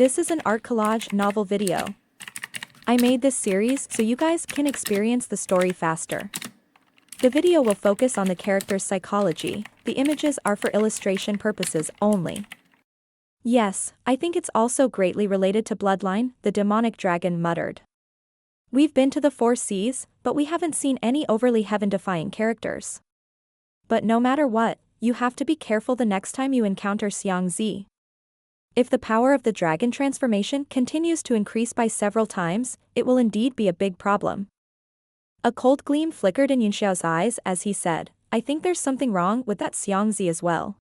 This is an art collage novel video. I made this series so you guys can experience the story faster. The video will focus on the character's psychology, the images are for illustration purposes only. Yes, I think it's also greatly related to Bloodline, the demonic dragon muttered. We've been to the Four Seas, but we haven't seen any overly heaven-defying characters. But no matter what, you have to be careful the next time you encounter Xiangzi. If the power of the dragon transformation continues to increase by several times, it will indeed be a big problem. A cold gleam flickered in Yunxiao's eyes as he said, I think there's something wrong with that Xiangzi as well.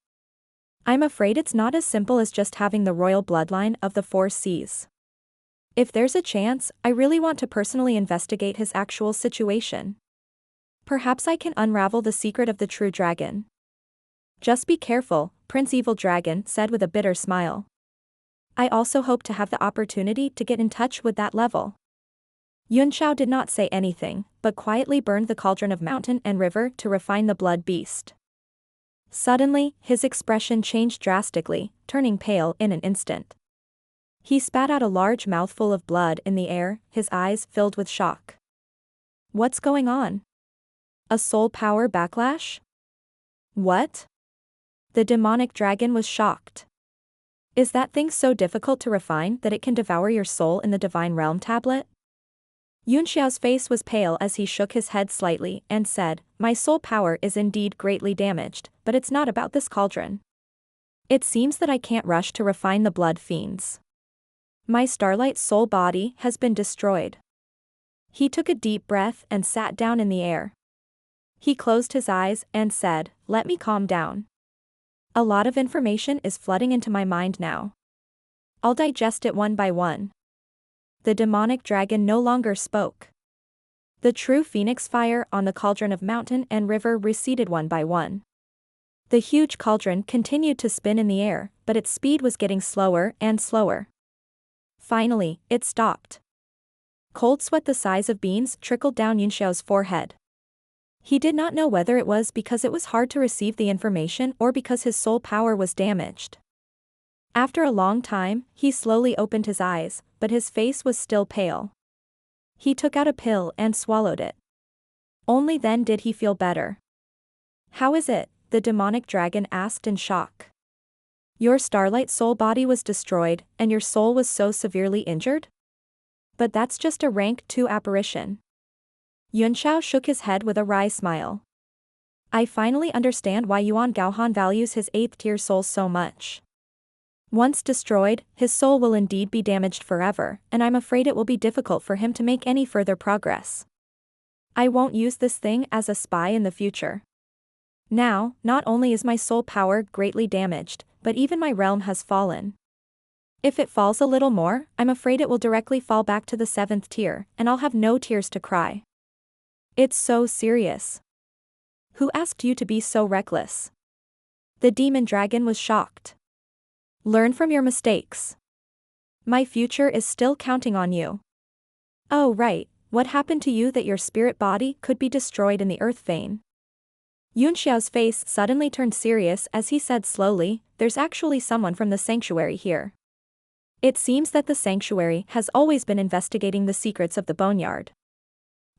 I'm afraid it's not as simple as just having the royal bloodline of the Four Seas. If there's a chance, I really want to personally investigate his actual situation. Perhaps I can unravel the secret of the true dragon. Just be careful, Prince Evil Dragon said with a bitter smile. I also hope to have the opportunity to get in touch with that level. Yunxiao did not say anything, but quietly burned the cauldron of mountain and river to refine the blood beast. Suddenly, his expression changed drastically, turning pale in an instant. He spat out a large mouthful of blood in the air, his eyes filled with shock. What's going on? A soul power backlash? What? The demonic dragon was shocked. Is that thing so difficult to refine that it can devour your soul in the Divine Realm tablet? Yunxiao's face was pale as he shook his head slightly and said, My soul power is indeed greatly damaged, but it's not about this cauldron. It seems that I can't rush to refine the blood fiends. My starlight soul body has been destroyed. He took a deep breath and sat down in the air. He closed his eyes and said, Let me calm down. A lot of information is flooding into my mind now. I'll digest it one by one. The demonic dragon no longer spoke. The true phoenix fire on the cauldron of mountain and river receded one by one. The huge cauldron continued to spin in the air, but its speed was getting slower and slower. Finally, it stopped. Cold sweat the size of beans trickled down Yunxiao's forehead. He did not know whether it was because it was hard to receive the information or because his soul power was damaged. After a long time, he slowly opened his eyes, but his face was still pale. He took out a pill and swallowed it. Only then did he feel better. How is it? The demonic dragon asked in shock. Your starlight soul body was destroyed, and your soul was so severely injured? But that's just a rank 2 apparition. Yunxiao shook his head with a wry smile. I finally understand why Yuan Gaohan values his 8th tier soul so much. Once destroyed, his soul will indeed be damaged forever, and I'm afraid it will be difficult for him to make any further progress. I won't use this thing as a spy in the future. Now, not only is my soul power greatly damaged, but even my realm has fallen. If it falls a little more, I'm afraid it will directly fall back to the 7th tier, and I'll have no tears to cry. It's so serious. Who asked you to be so reckless? The demon dragon was shocked. Learn from your mistakes. My future is still counting on you. Oh right, what happened to you that your spirit body could be destroyed in the earth vein? Yunxiao's face suddenly turned serious as he said slowly, there's actually someone from the sanctuary here. It seems that the sanctuary has always been investigating the secrets of the boneyard.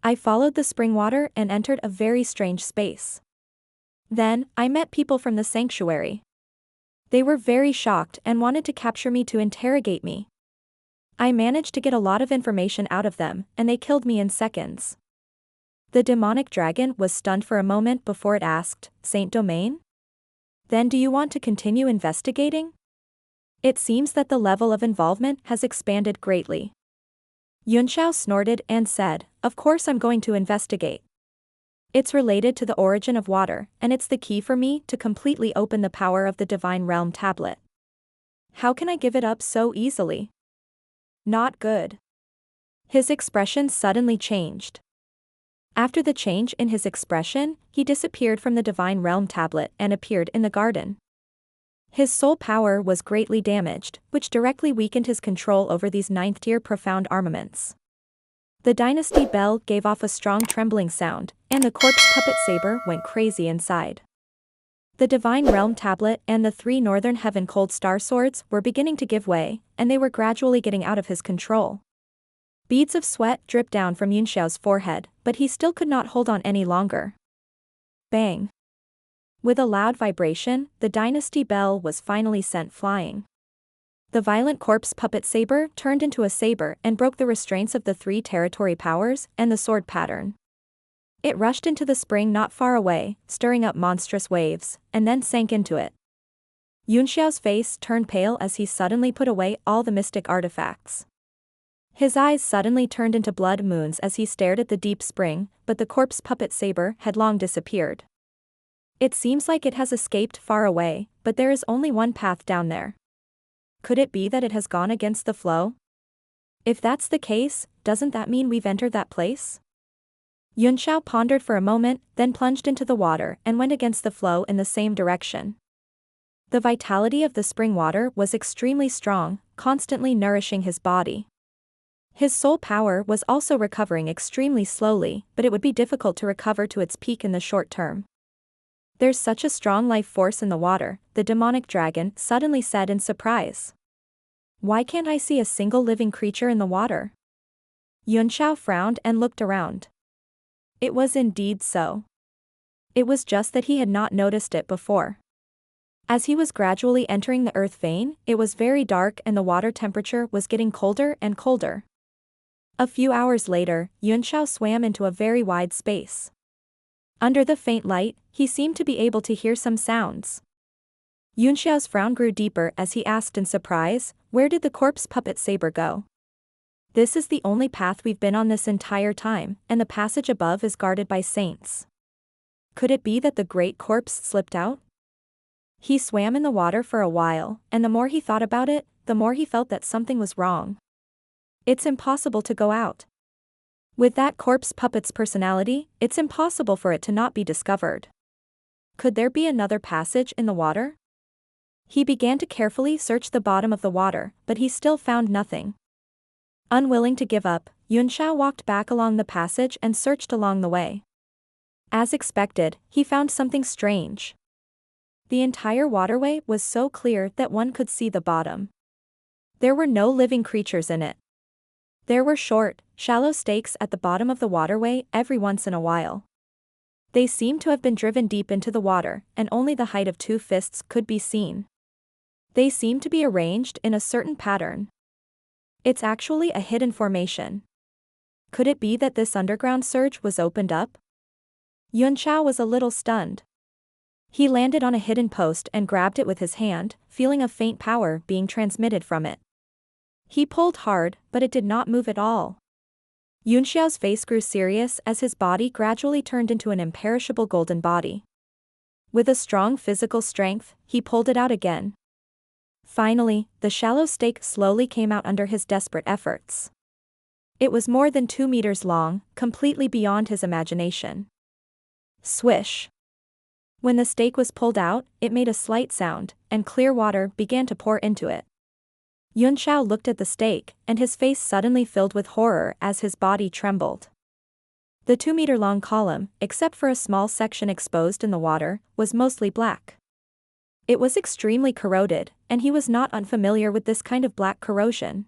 I followed the spring water and entered a very strange space. Then, I met people from the sanctuary. They were very shocked and wanted to capture me to interrogate me. I managed to get a lot of information out of them, and they killed me in seconds. The demonic dragon was stunned for a moment before it asked, Saint Domain? Then do you want to continue investigating? It seems that the level of involvement has expanded greatly. Yunxiao snorted and said, Of course I'm going to investigate. It's related to the origin of water, and it's the key for me to completely open the power of the Divine Realm tablet. How can I give it up so easily? Not good. His expression suddenly changed. After the change in his expression, he disappeared from the Divine Realm tablet and appeared in the garden. His soul power was greatly damaged, which directly weakened his control over these 9th tier profound armaments. The dynasty bell gave off a strong trembling sound, and the corpse puppet saber went crazy inside. The Divine Realm Tablet and the 3 Northern Heaven Cold Star Swords were beginning to give way, and they were gradually getting out of his control. Beads of sweat dripped down from Yunxiao's forehead, but he still could not hold on any longer. Bang! With a loud vibration, the dynasty bell was finally sent flying. The violent corpse puppet saber turned into a saber and broke the restraints of the 3 territory powers and the sword pattern. It rushed into the spring not far away, stirring up monstrous waves, and then sank into it. Yunxiao's face turned pale as he suddenly put away all the mystic artifacts. His eyes suddenly turned into blood moons as he stared at the deep spring, but the corpse puppet saber had long disappeared. It seems like it has escaped far away, but there is only one path down there. Could it be that it has gone against the flow? If that's the case, doesn't that mean we've entered that place? Yunxiao pondered for a moment, then plunged into the water and went against the flow in the same direction. The vitality of the spring water was extremely strong, constantly nourishing his body. His soul power was also recovering extremely slowly, but it would be difficult to recover to its peak in the short term. There's such a strong life force in the water, the demonic dragon suddenly said in surprise. Why can't I see a single living creature in the water? Yunxiao frowned and looked around. It was indeed so. It was just that he had not noticed it before. As he was gradually entering the earth vein, it was very dark and the water temperature was getting colder and colder. A few hours later, Yunxiao swam into a very wide space. Under the faint light, he seemed to be able to hear some sounds. Yunxiao's frown grew deeper as he asked in surprise, "Where did the corpse puppet saber go? This is the only path we've been on this entire time, and the passage above is guarded by saints. Could it be that the great corpse slipped out?" He swam in the water for a while, and the more he thought about it, the more he felt that something was wrong. It's impossible to go out. With that corpse puppet's personality, it's impossible for it to not be discovered. Could there be another passage in the water? He began to carefully search the bottom of the water, but he still found nothing. Unwilling to give up, Yunxiao walked back along the passage and searched along the way. As expected, he found something strange. The entire waterway was so clear that one could see the bottom. There were no living creatures in it. There were short, shallow stakes at the bottom of the waterway every once in a while. They seemed to have been driven deep into the water, and only the height of 2 fists could be seen. They seemed to be arranged in a certain pattern. It's actually a hidden formation. Could it be that this underground surge was opened up? Yunxiao was a little stunned. He landed on a hidden post and grabbed it with his hand, feeling a faint power being transmitted from it. He pulled hard, but it did not move at all. Yunxiao's face grew serious as his body gradually turned into an imperishable golden body. With a strong physical strength, he pulled it out again. Finally, the shallow stake slowly came out under his desperate efforts. It was more than 2 meters long, completely beyond his imagination. Swish! When the stake was pulled out, it made a slight sound, and clear water began to pour into it. Yunxiao looked at the stake, and his face suddenly filled with horror as his body trembled. The 2-meter-long column, except for a small section exposed in the water, was mostly black. It was extremely corroded, and he was not unfamiliar with this kind of black corrosion.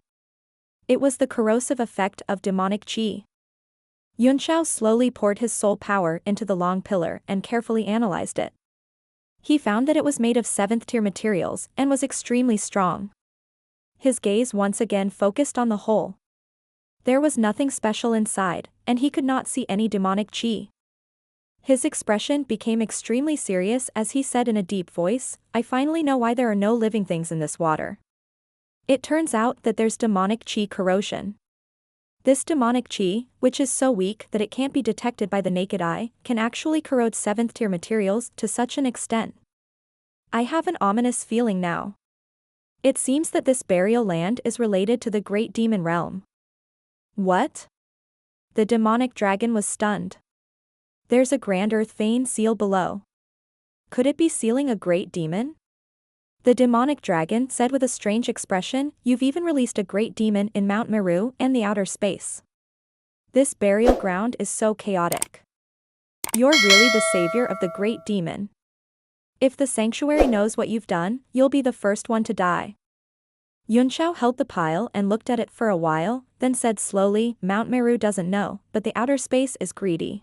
It was the corrosive effect of demonic qi. Yunxiao slowly poured his soul power into the long pillar and carefully analyzed it. He found that it was made of 7th-tier materials and was extremely strong. His gaze once again focused on the hole. There was nothing special inside, and he could not see any demonic qi. His expression became extremely serious as he said in a deep voice, "I finally know why there are no living things in this water. It turns out that there's demonic qi corrosion. This demonic qi, which is so weak that it can't be detected by the naked eye, can actually corrode 7th-tier materials to such an extent. I have an ominous feeling now. It seems that this burial land is related to the great demon realm." What? The demonic dragon was stunned. There's a grand earth vein seal below. Could it be sealing a great demon? The demonic dragon said with a strange expression, "You've even released a great demon in Mount Meru and the outer space. This burial ground is so chaotic. You're really the savior of the great demon. If the sanctuary knows what you've done, you'll be the first one to die. Yunxiao held the pile and looked at it for a while, then said slowly, Mount Meru doesn't know, but the outer space is greedy.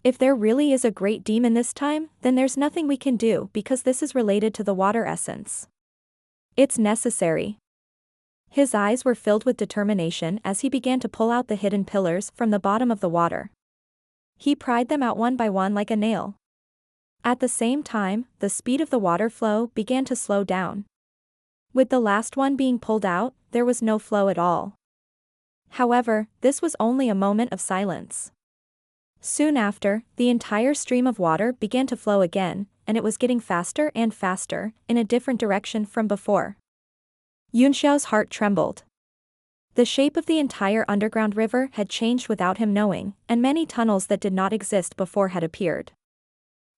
If there really is a great demon this time, then there's nothing we can do because this is related to the water essence. It's necessary. His eyes were filled with determination as he began to pull out the hidden pillars from the bottom of the water. He pried them out one by one like a nail. At the same time, the speed of the water flow began to slow down. With the last one being pulled out, there was no flow at all. However, this was only a moment of silence. Soon after, the entire stream of water began to flow again, and it was getting faster and faster, in a different direction from before. Yunxiao's heart trembled. The shape of the entire underground river had changed without him knowing, and many tunnels that did not exist before had appeared.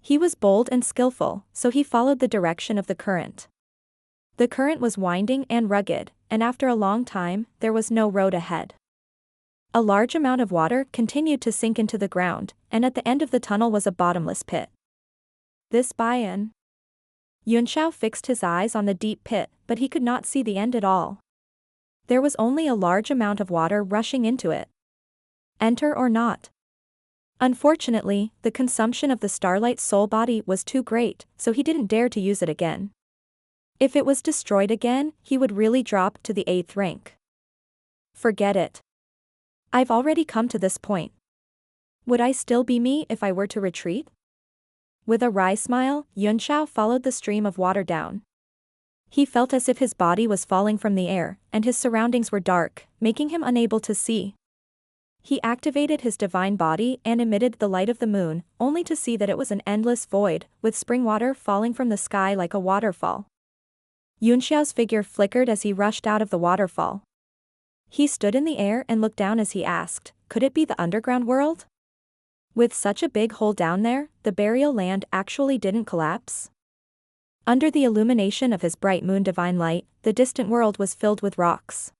He was bold and skillful, so he followed the direction of the current. The current was winding and rugged, and after a long time, there was no road ahead. A large amount of water continued to sink into the ground, and at the end of the tunnel was a bottomless pit. This buy-in. Yunxiao fixed his eyes on the deep pit, but he could not see the end at all. There was only a large amount of water rushing into it. Enter or not. Unfortunately, the consumption of the Starlight soul body was too great, so he didn't dare to use it again. If it was destroyed again, he would really drop to the 8th rank. Forget it. I've already come to this point. Would I still be me if I were to retreat? With a wry smile, Yunxiao followed the stream of water down. He felt as if his body was falling from the air, and his surroundings were dark, making him unable to see. He activated his divine body and emitted the light of the moon, only to see that it was an endless void, with spring water falling from the sky like a waterfall. Yunxiao's figure flickered as he rushed out of the waterfall. He stood in the air and looked down as he asked, could it be the underground world? With such a big hole down there, the burial land actually didn't collapse? Under the illumination of his bright moon divine light, the distant world was filled with rocks.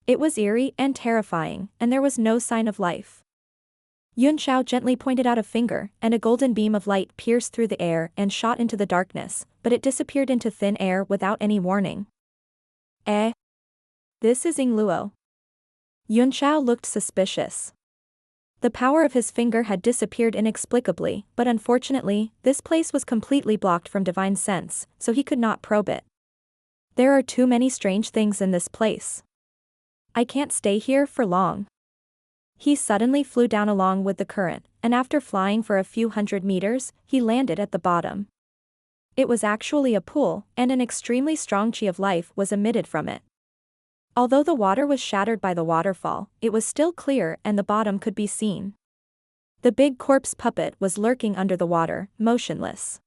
It was eerie and terrifying, and there was no sign of life. Yunxiao gently pointed out a finger, and a golden beam of light pierced through the air and shot into the darkness, but it disappeared into thin air without any warning. This is Yingluo. Yunxiao looked suspicious. The power of his finger had disappeared inexplicably, but unfortunately, this place was completely blocked from divine sense, so he could not probe it. There are too many strange things in this place. I can't stay here for long. He suddenly flew down along with the current, and after flying for a few hundred meters, he landed at the bottom. It was actually a pool, and an extremely strong chi of life was emitted from it. Although the water was shattered by the waterfall, it was still clear and the bottom could be seen. The big corpse puppet was lurking under the water, motionless.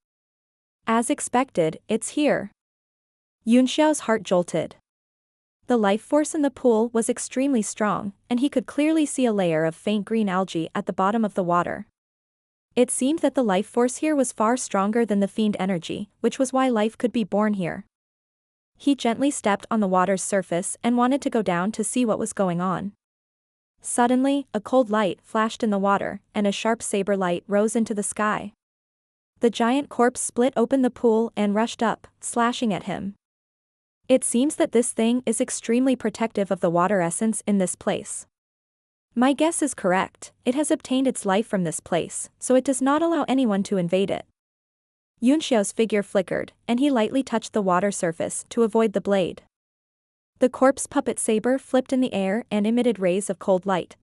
As expected, it's here. Yunxiao's heart jolted. The life force in the pool was extremely strong, and he could clearly see a layer of faint green algae at the bottom of the water. It seemed that the life force here was far stronger than the fiend energy, which was why life could be born here. He gently stepped on the water's surface and wanted to go down to see what was going on. Suddenly, a cold light flashed in the water, and a sharp saber light rose into the sky. The giant corpse split open the pool and rushed up, slashing at him. It seems that this thing is extremely protective of the water essence in this place. My guess is correct, it has obtained its life from this place, so it does not allow anyone to invade it. Yunxiao's figure flickered, and he lightly touched the water surface to avoid the blade. The corpse puppet saber flipped in the air and emitted rays of cold light.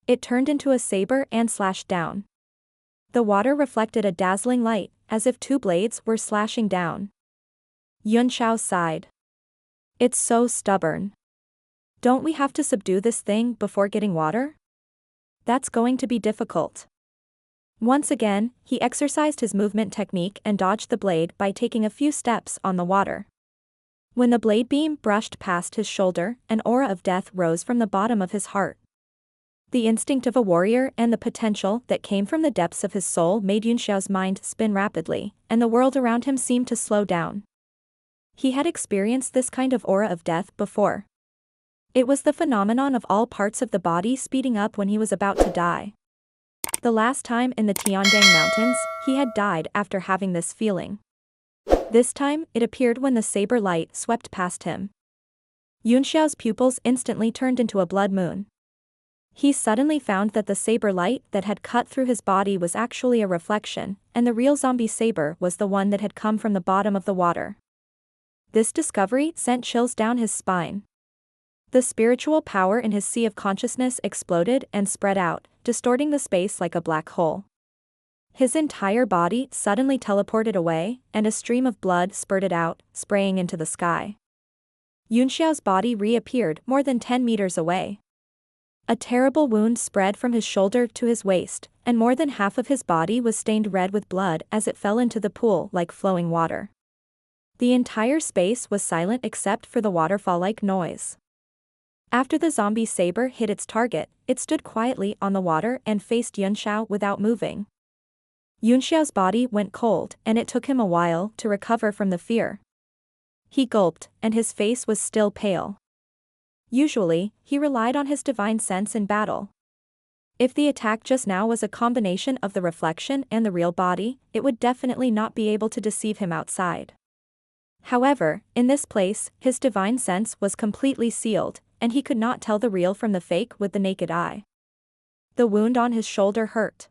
It turned into a saber and slashed down. The water reflected a dazzling light, as if two blades were slashing down. Yunxiao sighed. It's so stubborn. Don't we have to subdue this thing before getting water? That's going to be difficult. Once again, he exercised his movement technique and dodged the blade by taking a few steps on the water. When the blade beam brushed past his shoulder, an aura of death rose from the bottom of his heart. The instinct of a warrior and the potential that came from the depths of his soul made Yunxiao's mind spin rapidly, and the world around him seemed to slow down. He had experienced this kind of aura of death before. It was the phenomenon of all parts of the body speeding up when he was about to die. The last time in the Tiandang Mountains, he had died after having this feeling. This time, it appeared when the saber light swept past him. Yunxiao's pupils instantly turned into a blood moon. He suddenly found that the saber light that had cut through his body was actually a reflection, and the real zombie saber was the one that had come from the bottom of the water. This discovery sent chills down his spine. The spiritual power in his sea of consciousness exploded and spread out, distorting the space like a black hole. His entire body suddenly teleported away, and a stream of blood spurted out, spraying into the sky. Yunxiao's body reappeared more than 10 meters away. A terrible wound spread from his shoulder to his waist, and more than half of his body was stained red with blood as it fell into the pool like flowing water. The entire space was silent except for the waterfall-like noise. After the zombie saber hit its target, it stood quietly on the water and faced Yunxiao without moving. Yunxiao's body went cold, and it took him a while to recover from the fear. He gulped, and his face was still pale. Usually, he relied on his divine sense in battle. If the attack just now was a combination of the reflection and the real body, it would definitely not be able to deceive him outside. However, in this place, his divine sense was completely sealed, and he could not tell the real from the fake with the naked eye. The wound on his shoulder hurt.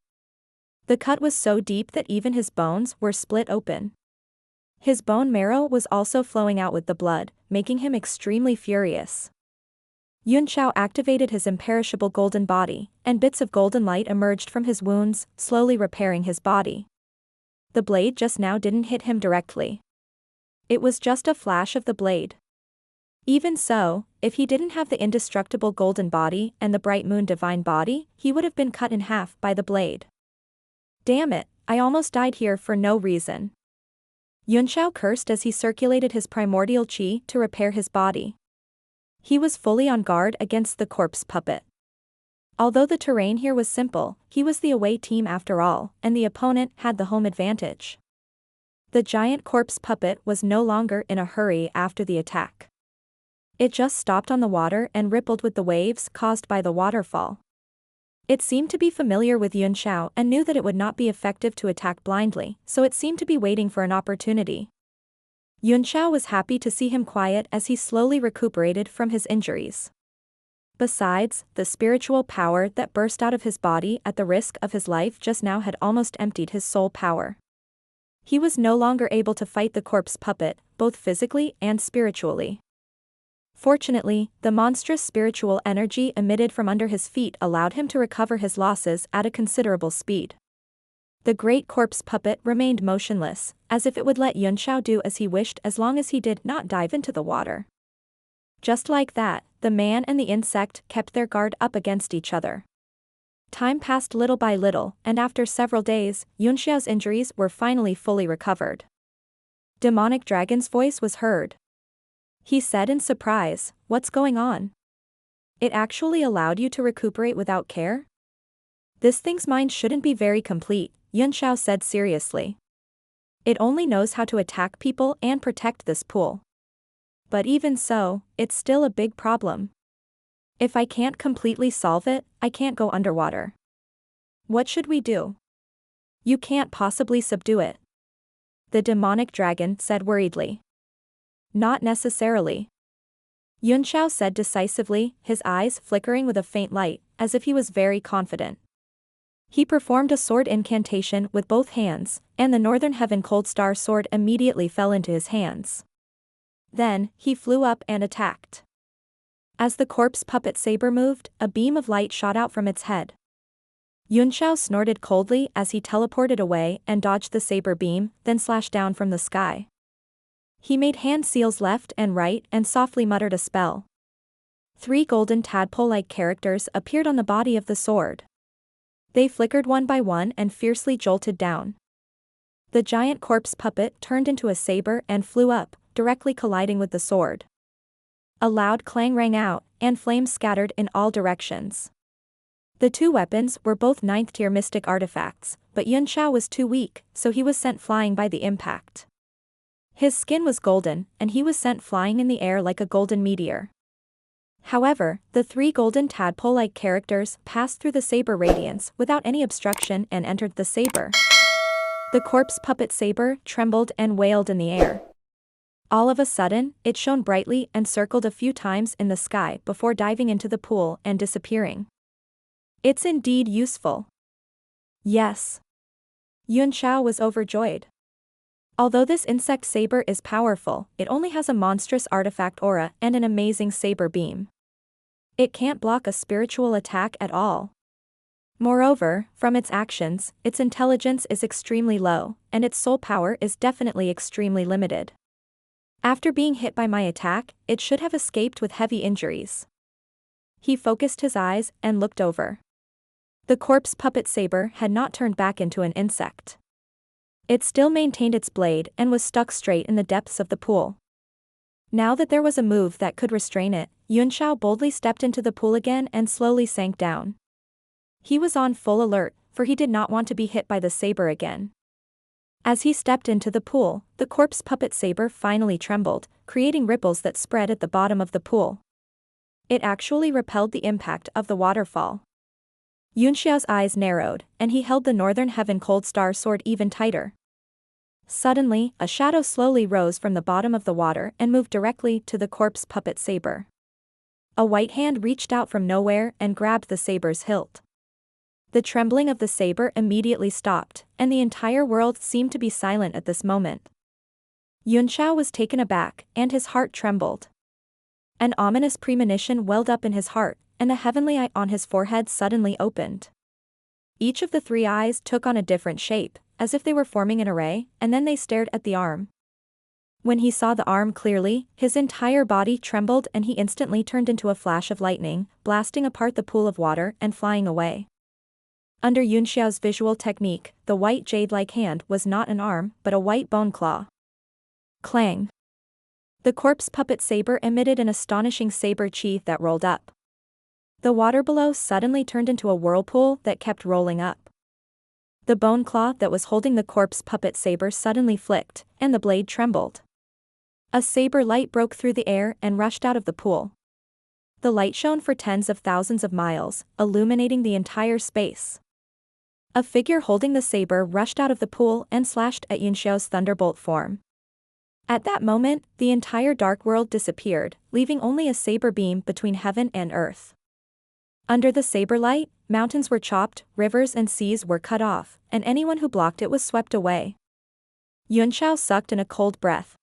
The cut was so deep that even his bones were split open. His bone marrow was also flowing out with the blood, making him extremely furious. Yunxiao activated his imperishable golden body, and bits of golden light emerged from his wounds, slowly repairing his body. The blade just now didn't hit him directly. It was just a flash of the blade. Even so, if he didn't have the indestructible golden body and the bright moon divine body, he would have been cut in half by the blade. Damn it, I almost died here for no reason. Yunxiao cursed as he circulated his primordial qi to repair his body. He was fully on guard against the corpse puppet. Although the terrain here was simple, he was the away team after all, and the opponent had the home advantage. The giant corpse puppet was no longer in a hurry after the attack. It just stopped on the water and rippled with the waves caused by the waterfall. It seemed to be familiar with Yunxiao and knew that it would not be effective to attack blindly, so it seemed to be waiting for an opportunity. Yunxiao was happy to see him quiet as he slowly recuperated from his injuries. Besides, the spiritual power that burst out of his body at the risk of his life just now had almost emptied his soul power. He was no longer able to fight the corpse puppet, both physically and spiritually. Fortunately, the monstrous spiritual energy emitted from under his feet allowed him to recover his losses at a considerable speed. The great corpse puppet remained motionless, as if it would let Yunxiao do as he wished as long as he did not dive into the water. Just like that, the man and the insect kept their guard up against each other. Time passed little by little, and after several days, Yunxiao's injuries were finally fully recovered. Demonic Dragon's voice was heard. He said in surprise, "What's going on? It actually allowed you to recuperate without care? This thing's mind shouldn't be very complete," Yunxiao said seriously. "It only knows how to attack people and protect this pool. But even so, it's still a big problem. If I can't completely solve it, I can't go underwater. What should we do?" "You can't possibly subdue it," the demonic dragon said worriedly. "Not necessarily," Yunxiao said decisively, his eyes flickering with a faint light, as if he was very confident. He performed a sword incantation with both hands, and the Northern Heaven Cold Star sword immediately fell into his hands. Then, he flew up and attacked. As the corpse puppet saber moved, a beam of light shot out from its head. Yunxiao snorted coldly as he teleported away and dodged the saber beam, then slashed down from the sky. He made hand seals left and right and softly muttered a spell. 3 golden tadpole-like characters appeared on the body of the sword. They flickered one by one and fiercely jolted down. The giant corpse puppet turned into a saber and flew up, directly colliding with the sword. A loud clang rang out, and flames scattered in all directions. The two weapons were both 9th-tier mystic artifacts, but Yunxiao was too weak, so he was sent flying by the impact. His skin was golden, and he was sent flying in the air like a golden meteor. However, the three golden tadpole-like characters passed through the saber radiance without any obstruction and entered the saber. The corpse puppet saber trembled and wailed in the air. All of a sudden, it shone brightly and circled a few times in the sky before diving into the pool and disappearing. It's indeed useful. Yes. Yunxiao was overjoyed. Although this insect saber is powerful, it only has a monstrous artifact aura and an amazing saber beam. It can't block a spiritual attack at all. Moreover, from its actions, its intelligence is extremely low, and its soul power is definitely extremely limited. After being hit by my attack, it should have escaped with heavy injuries. He focused his eyes and looked over. The corpse puppet saber had not turned back into an insect. It still maintained its blade and was stuck straight in the depths of the pool. Now that there was a move that could restrain it, Yunxiao boldly stepped into the pool again and slowly sank down. He was on full alert, for he did not want to be hit by the saber again. As he stepped into the pool, the corpse puppet saber finally trembled, creating ripples that spread at the bottom of the pool. It actually repelled the impact of the waterfall. Yunxiao's eyes narrowed, and he held the Northern Heaven Cold Star sword even tighter. Suddenly, a shadow slowly rose from the bottom of the water and moved directly to the corpse puppet saber. A white hand reached out from nowhere and grabbed the saber's hilt. The trembling of the saber immediately stopped, and the entire world seemed to be silent at this moment. Yunxiao was taken aback, and his heart trembled. An ominous premonition welled up in his heart, and the heavenly eye on his forehead suddenly opened. Each of the three eyes took on a different shape, as if they were forming an array, and then they stared at the arm. When he saw the arm clearly, his entire body trembled and he instantly turned into a flash of lightning, blasting apart the pool of water and flying away. Under Yunxiao's visual technique, the white jade-like hand was not an arm, but a white bone claw. Clang! The corpse puppet saber emitted an astonishing saber chi that rolled up. The water below suddenly turned into a whirlpool that kept rolling up. The bone claw that was holding the corpse puppet saber suddenly flicked, and the blade trembled. A saber light broke through the air and rushed out of the pool. The light shone for tens of thousands of miles, illuminating the entire space. A figure holding the saber rushed out of the pool and slashed at Yunxiao's thunderbolt form. At that moment, the entire dark world disappeared, leaving only a saber beam between heaven and earth. Under the saber light, mountains were chopped, rivers and seas were cut off, and anyone who blocked it was swept away. Yunxiao sucked in a cold breath.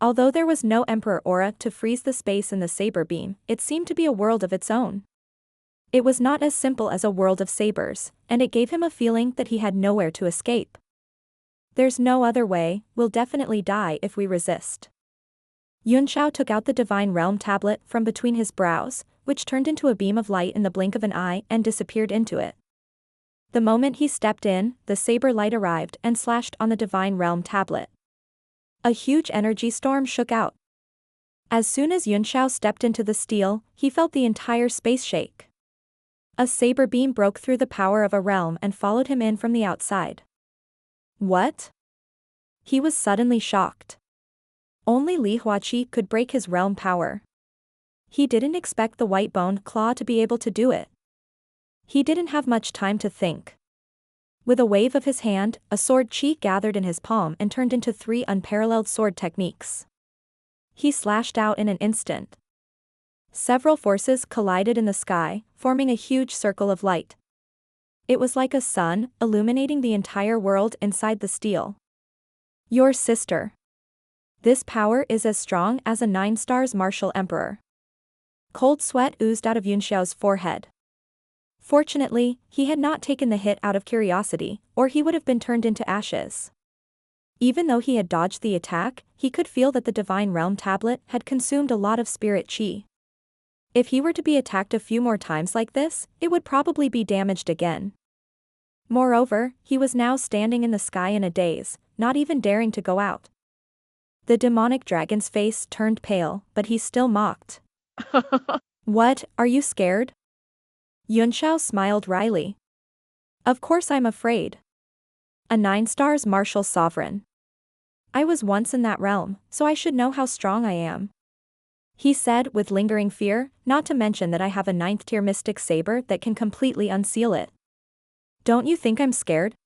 Although there was no emperor aura to freeze the space in the saber beam, it seemed to be a world of its own. It was not as simple as a world of sabers, and it gave him a feeling that he had nowhere to escape. There's no other way, we'll definitely die if we resist. Yunxiao took out the Divine Realm tablet from between his brows, which turned into a beam of light in the blink of an eye and disappeared into it. The moment he stepped in, the saber light arrived and slashed on the Divine Realm tablet. A huge energy storm shook out. As soon as Yunxiao stepped into the steel, he felt the entire space shake. A saber beam broke through the power of a realm and followed him in from the outside. What? He was suddenly shocked. Only Li Huaqi could break his realm power. He didn't expect the white bone claw to be able to do it. He didn't have much time to think. With a wave of his hand, a sword chi gathered in his palm and turned into 3 unparalleled sword techniques. He slashed out in an instant. Several forces collided in the sky, forming a huge circle of light. It was like a sun, illuminating the entire world inside the steel. Your sister. This power is as strong as a 9-stars martial emperor. Cold sweat oozed out of Yunxiao's forehead. Fortunately, he had not taken the hit out of curiosity, or he would have been turned into ashes. Even though he had dodged the attack, he could feel that the Divine Realm tablet had consumed a lot of spirit chi. If he were to be attacked a few more times like this, it would probably be damaged again. Moreover, he was now standing in the sky in a daze, not even daring to go out. The demonic dragon's face turned pale, but he still mocked. What, are you scared? Yunxiao smiled wryly. Of course I'm afraid. A 9-stars martial sovereign. I was once in that realm, so I should know how strong I am. He said with lingering fear, not to mention that I have a 9th tier mystic saber that can completely unseal it. Don't you think I'm scared?